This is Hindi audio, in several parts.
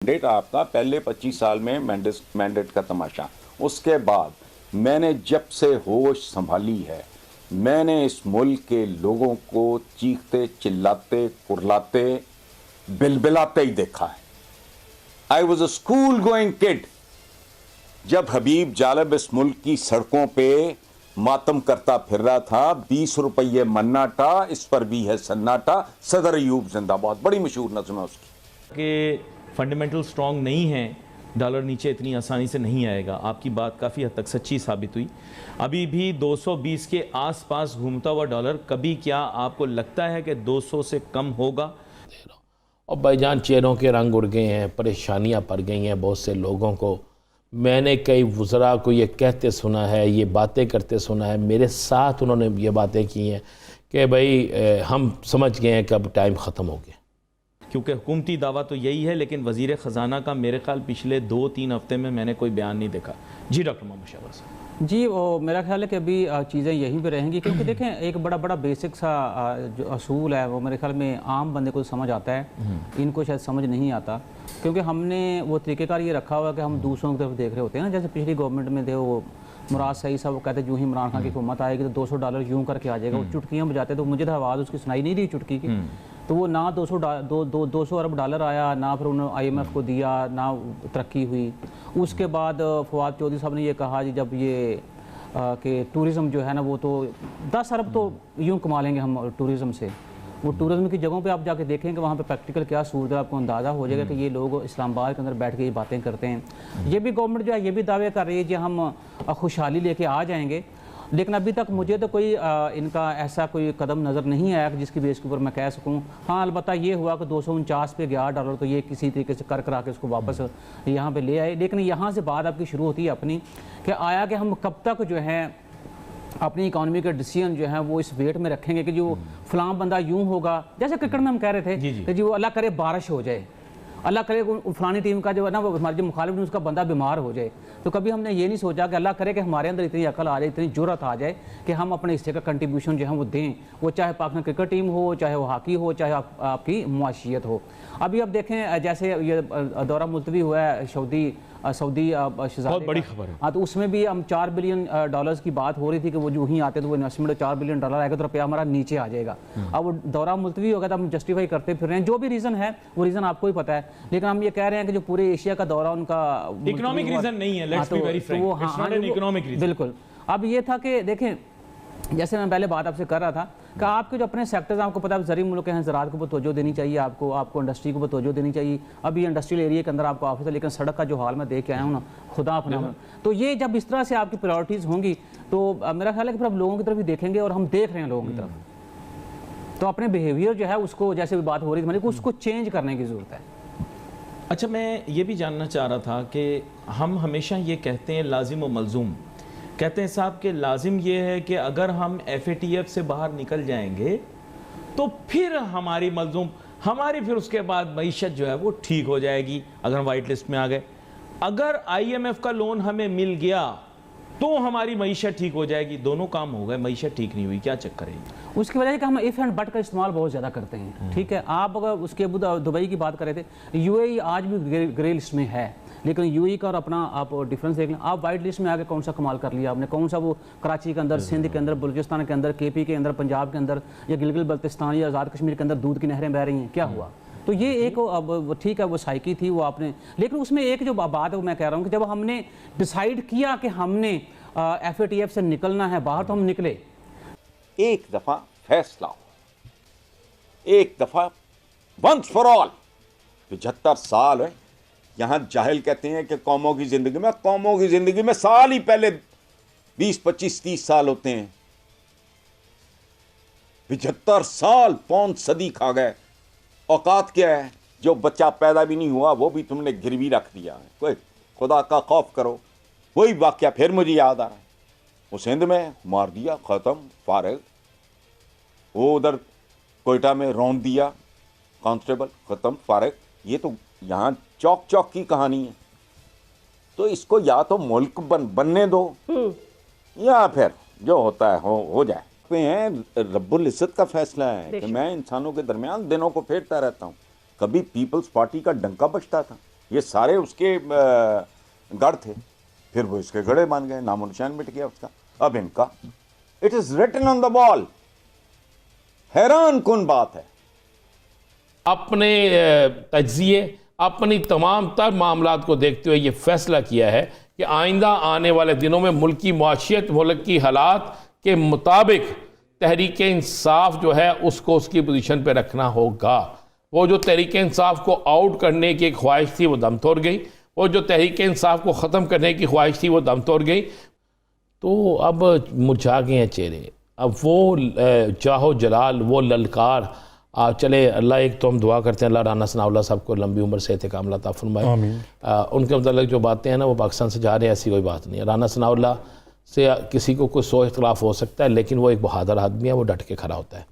मैंडेट आपका पहले 25 साल में मैंडेट का तमाशा। उसके बाद मैंने जब से होश संभाली है, मैंने इस मुल्क के लोगों को चीखते चिल्लाते कुर्लाते बिलबिलाते ही देखा है। I was a school going kid जब हबीब जालिब इस मुल्क की सड़कों पे मातम करता फिर रहा था। 20 रुपये मन्नाटा, इस पर भी है सन्नाटा, सदर अयूब जिंदाबाद, बड़ी मशहूर नज़म है उसकी। कि फंडामेंटल स्ट्रॉन्ग नहीं है, डॉलर नीचे इतनी आसानी से नहीं आएगा। आपकी बात काफ़ी हद तक सच्ची साबित हुई। अभी भी 220 के आसपास घूमता हुआ डॉलर, कभी क्या आपको लगता है कि 200 से कम होगा? और भाईजान चेहरों के रंग उड़ गए हैं, परेशानियां पड़ गई हैं बहुत से लोगों को। मैंने कई वज़रा को ये कहते सुना है, ये बातें करते सुना है, मेरे साथ उन्होंने ये बातें की हैं कि भाई हम समझ गए हैं कि अब टाइम ख़त्म हो गया। क्योंकि हुकूमती दावा तो यही है, लेकिन वज़ीर ख़जाना का मेरे ख्याल पिछले 2-3 हफ्ते में मैंने कोई बयान नहीं देखा। जी डॉक्टर मोहम्मद शहबाज साहब। जी, वो मेरा ख्याल है कि अभी चीज़ें यहीं पे रहेंगी, क्योंकि देखें एक बड़ा बेसिक सा जो असूल है वो मेरे ख्याल में आम बंदे को समझ आता है, इनको शायद समझ नहीं आता। क्योंकि हमने वो तरीक़ेकार ये रखा हुआ कि हम दूसरों की तरफ देख रहे होते हैं ना। जैसे पिछली गवर्नमेंट में थे वो मुराद सईद साहब, वो कहते यूँ ही इमरान खान की हुकूमत आएगी तो $200 यूँ करके आ जाएगा। वो चुटकियाँ बजाते, तो मुझे तो आवाज़ उसकी सुनाई नहीं दी चुटकी की। तो वो ना 200 अरब डॉलर आया, ना फिर उन्होंने IMF को दिया, ना तरक्की हुई। उसके बाद फवाद चौधरी साहब ने ये कहा जी जब ये कि टूरिज़म जो है ना वो तो 10 अरब तो यूँ कमा लेंगे हम टूरिज़म से। वो टूरिज़म की जगहों पे आप जाके देखेंगे वहाँ पे प्रैक्टिकल क्या सूरत है, आपको अंदाज़ा हो जाएगा कि ये लोग इस्लामाबाद के अंदर बैठ के ये बातें करते हैं। ये भी गवर्नमेंट जो है ये भी दावे कर रही है कि हम खुशहाली लेके आ जाएंगे, लेकिन अभी तक मुझे तो कोई इनका ऐसा कोई कदम नज़र नहीं आया जिसकी बेस के ऊपर मैं कह सकूं। हाँ, अलबत्ता ये हुआ कि 249 पे गया डॉलर, तो ये किसी तरीके से कर करा के उसको वापस यहाँ पे ले आए। लेकिन यहाँ से बात आपकी शुरू होती है अपनी कि आया कि हम कब तक जो है अपनी इकॉनमी का डिसीजन जो है वो इस वेट में रखेंगे कि जो फलां बंदा यूँ होगा। जैसे क्रिकेट में हम कह रहे थे कि जी वो अल्लाह करे बारिश हो जाए, अल्लाह करे फलानी टीम का जो है ना वो हमारे जो मुखालिफ है उसका बंदा बीमार हो जाए। तो कभी हमने ये नहीं सोचा कि अल्लाह करे कि हमारे अंदर इतनी अकल आ जाए, इतनी जुर्रत आ जाए कि हम अपने हिस्से का कंट्रीब्यूशन जो है वो दें। वो चाहे पाकिस्तान क्रिकेट टीम हो, चाहे वो हॉकी हो, चाहे आपकी मुआशियत हो। अभी अब देखें जैसे ये दौरा मुलतवी हुआ है सऊदी शहज़ादे, बहुत बड़ी खबर है। हाँ, तो उसमें भी हम $4 बिलियन की बात हो रही थी कि वो जो ही आते तो वो इन्वेस्टमेंट $4 बिलियन आएगा तो रुपया हमारा नीचे आ जाएगा। अब वो दौरा मुलतवी हो गया तो हम जस्टिफाई करते फिर रहे हैं, जो भी रीज़न है वो रीज़न आपको ही पता है। लेकिन हम ये कह रहे हैं कि जो पूरे एशिया का दौरा उनका इकोनॉमिक रीज़न नहीं है, let's be very Frank, it's not an economic reason. बिल्कुल। अब ये था कि देखें जैसे मैं पहले बात आपसे कर रहा था कि आपके जो अपने सेक्टर्स आपको पता है ज़रूरी मुल्क हैं, ज़राअत को तवज्जो देनी चाहिए, आपको इंडस्ट्री को तवज्जो देनी चाहिए। अभी इंडस्ट्रियल एरिया के अंदर आपको ऑफिस है, लेकिन सड़क का जो हाल मैं देख के आया हूँ ना, खुदा अपना। तो ये जब इस तरह से आपकी प्रायोरिटीज़ होंगी तो मेरा ख्याल है कि फिर आप लोगों की तरफ भी देखेंगे, और हम देख रहे हैं लोगों की तरफ। तो अपने बिहेवियर जो है उसको, जैसे भी बात हो रही थी मैंने, उसको चेंज करने की ज़रूरत है। अच्छा, मैं ये भी जानना चाह रहा था कि हम हमेशा ये कहते हैं लाजिम और मलजूम, कहते हैं साहब कि लाजिम ये है कि अगर हम FATF से बाहर निकल जाएंगे तो फिर हमारी मलजूम, हमारी फिर उसके बाद मईशत जो है वो ठीक हो जाएगी अगर हम वाइट लिस्ट में आ गए। अगर IMF का लोन हमें मिल गया तो हमारी मईशत ठीक हो जाएगी। दोनों काम हो गए, मईशत ठीक नहीं हुई, क्या चक्कर है? उसकी वजह है कि हम इफ़ एंड बट का इस्तेमाल बहुत ज़्यादा करते हैं। ठीक है, आप अगर उसके दुबई की बात कर रहे थे, UAE आज भी ग्रे लिस्ट में है, लेकिन UAE का और अपना आप डिफरेंस देख लें। आप वाइट लिस्ट में आके कौन सा कमाल कर लिया आपने? कौन सा वो कराची के अंदर, सिंध के अंदर, बलूचिस्तान के अंदर, KP के अंदर, पंजाब के अंदर, या गिलगित बल्तिस्तान या आज़ाद कश्मीर के अंदर दूध की नहरें बह रही हैं? क्या हुआ? तो ये एक अब ठीक है वो साइकी थी वो आपने, लेकिन उसमें एक जो बात है वो मैं कह रहा हूँ कि जब हमने डिसाइड किया कि हमने FATF से निकलना है बाहर, तो हम निकले। एक दफा फैसला हो, एक दफा वंस फॉर ऑल। 75 साल है। यहां जाहिल कहते हैं कि कौमों की जिंदगी में साल ही पहले 20, 25, 30 साल होते हैं। 75 साल, पौन सदी खा गए। औकात क्या है? जो बच्चा पैदा भी नहीं हुआ वो भी तुमने गिरवी रख दिया है। कोई खुदा का खौफ करो। वही वाक्या फिर मुझे याद आ रहा है, वो सिंध में मार दिया, ख़त्म, फारिग। वो उधर कोयटा में रौंद दिया कांस्टेबल, ख़त्म, फारिग। ये तो यहाँ चौक चौक की कहानी है। तो इसको या तो मुल्क बनने दो या फिर जो होता है हो जाए। पे हैं रब्बुल इज़्ज़त का फैसला है कि मैं इंसानों के दरमियान दिनों को फेरता रहता हूँ। कभी पीपल्स पार्टी का डंका बजता था, ये सारे उसके गढ़ थे, फिर वो इसके गढ़े मान गए, नामो निशान मिट गया उसका। अब इनका it is written on the wall. हैरान कुन बात है। अपने तज्जिए, अपनी तमाम तर मामलात को देखते हुए ये फैसला किया है कि आइंदा आने वाले दिनों में मुल्क की मुआशियत, मुल्क की हालात के मुताबिक तहरीक इंसाफ जो है उसको उसकी पोजीशन पे रखना होगा। वो जो तहरीक इंसाफ को आउट करने की एक ख्वाहिश थी वो दम तोड़ गई, वो जो तहरीक इंसाफ को ख़त्म करने की ख्वाहिश थी वो दम तोड़ गई। तो अब मुरझा गए हैं चेहरे। अब वो चाहो जलाल, वो ललकार चले। अल्लाह एक तो हम दुआ करते हैं अल्लाह राना सनाउल्लाह साहब को लंबी उम्र सेहत कामला अता फरमाए। उनके मतलब जो बातें हैं ना वो पाकिस्तान से जा रहे हैं, ऐसी कोई बात नहीं है। राना सनाउल्लाह से किसी को कोई सो इख्तलाफ हो सकता है, लेकिन वो एक बहादुर आदमी है, वो डट के खड़ा होता है,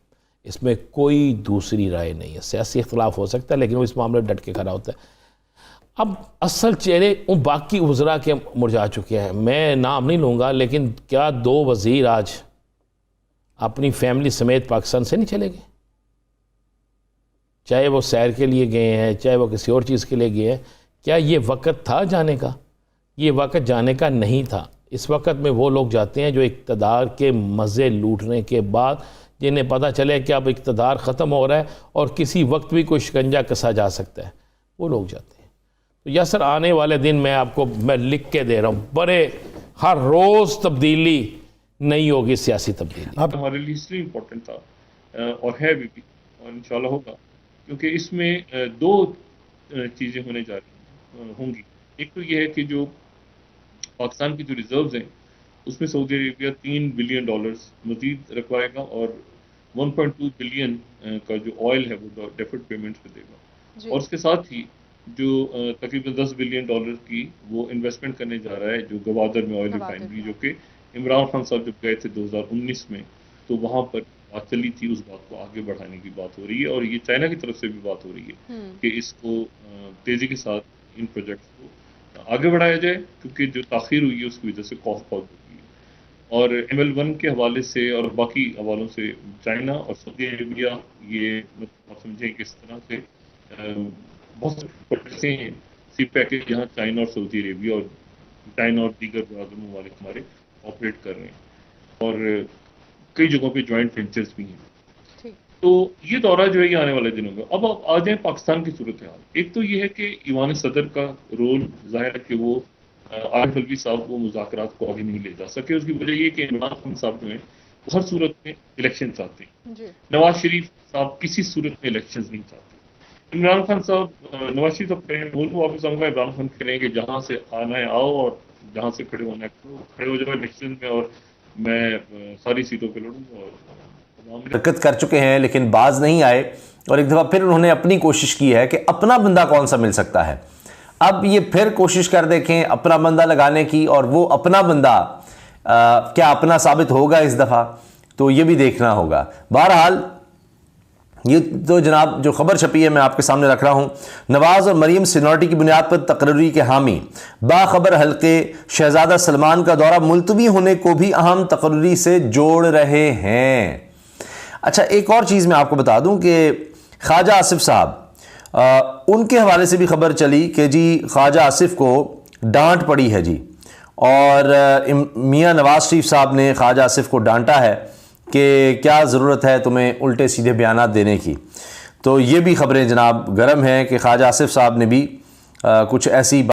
इसमें कोई दूसरी राय नहीं है। सियासी इख्तलाफ हो सकता है लेकिन वो इस मामले में डट के खड़ा होता है। अब असल चेहरे उन बाकी वज़रा के मुरझा चुके हैं। मैं नाम नहीं लूँगा, लेकिन क्या 2 वज़ीर आज अपनी फैमिली समेत पाकिस्तान से नहीं चले गए? चाहे वो सैर के लिए गए हैं, चाहे वो किसी और चीज़ के लिए गए हैं। क्या ये वक्त था जाने का? ये वक्त जाने का नहीं था। इस वक्त में वो लोग जाते हैं जो इक़्तिदार के मज़े लूटने के बाद, जिन्हें पता चले कि अब इक़्तिदार ख़त्म हो रहा है और किसी वक्त भी कोई शिकंजा कसा जा सकता है, वो लोग जाते हैं। तो यासर आने वाले दिन मैं लिख के दे रहा हूँ, बड़े हर रोज़ तब्दीली नहीं होगी, सियासी तब्दीली। अब हमारे लिए इसलिए इम्पोर्टेंट था और है भी और इंशाल्लाह होगा, क्योंकि इसमें 2 चीज़ें होने जा रही होंगी। एक तो ये है कि जो पाकिस्तान की जो रिजर्व्स हैं उसमें सऊदी अरेबिया $3 बिलियन मजीद रखवाएगा और 1.2 बिलियन का जो ऑयल है वो डेफर्ड पेमेंट्स पे देगा। और उसके साथ ही जो तकरीबन $10 बिलियन की वो इन्वेस्टमेंट करने जा रहा है जो गवादर में ऑयल रिफाइनरी, जो कि इमरान खान साहब जब गए थे 2019 में तो वहाँ पर बात चली थी, उस बात को आगे बढ़ाने की बात हो रही है। और ये चाइना की तरफ से भी बात हो रही है कि इसको तेज़ी के साथ इन प्रोजेक्ट्स को आगे बढ़ाया जाए, क्योंकि जो ताख़ीर हुई है उसकी वजह से कॉस्ट बहुत हुई है। और ML1 के हवाले से और बाकी हवालों से चाइना और सऊदी अरेबिया, ये आप समझें किस तरह से बहुत से हैं सी पैकेज जहाँ चाइना और सऊदी अरेबिया और चाइना और दीगर बराबर ममालिक हमारे ऑपरेट कर रहे हैं और कई जगहों पे जॉइंट वेंचर्स भी हैं। तो ये दौरा जो है ये आने वाले दिनों में। अब आप आ जाएं पाकिस्तान की सूरत हाल। एक तो ये है कि ईवान सदर का रोल जाहिर है कि वो आरिफ अलवी साहब वो मुज़ाकरात को आगे नहीं ले जा सके। उसकी वजह ये कि इमरान खान साहब जो हैं हर सूरत में इलेक्शन चाहते हैं। नवाज शरीफ साहब किसी सूरत में इलेक्शन नहीं चाहते। इमरान खान साहब, नवाज शरीफ साहब कहें मुल्क वापस आऊँगा, इमरान खान कहें कि जहाँ से आना है आओ और जहाँ से खड़े होना है खड़े हो जाओ इलेक्शन में और मैं सारी सीटों पर लड़ूंगा। और हरकत कर चुके हैं लेकिन बाज नहीं आए और एक दफ़ा फिर उन्होंने अपनी कोशिश की है कि अपना बंदा कौन सा मिल सकता है। अब ये फिर कोशिश कर देखें अपना बंदा लगाने की, और वो अपना बंदा क्या अपना साबित होगा इस दफ़ा, तो ये भी देखना होगा। बहरहाल ये तो जनाब जो खबर छपी है मैं आपके सामने रख रहा हूँ। नवाज़ और मरीम सीनियरिटी की बुनियाद पर तकर्री के हामी, बाखबर हल्के शहजादा सलमान का दौरा मुलतवी होने को भी अहम तकर्री से जोड़ रहे हैं। अच्छा, एक और चीज़ मैं आपको बता दूं कि ख्वाजा आसिफ साहब, उनके हवाले से भी खबर चली कि जी ख्वाजा आसिफ को डांट पड़ी है जी, और मियां नवाज शरीफ साहब ने ख्वाजा आसिफ को डांटा है कि क्या ज़रूरत है तुम्हें उल्टे सीधे बयानात देने की। तो ये भी खबरें जनाब गर्म हैं कि ख्वाजा आसिफ साहब ने भी कुछ ऐसी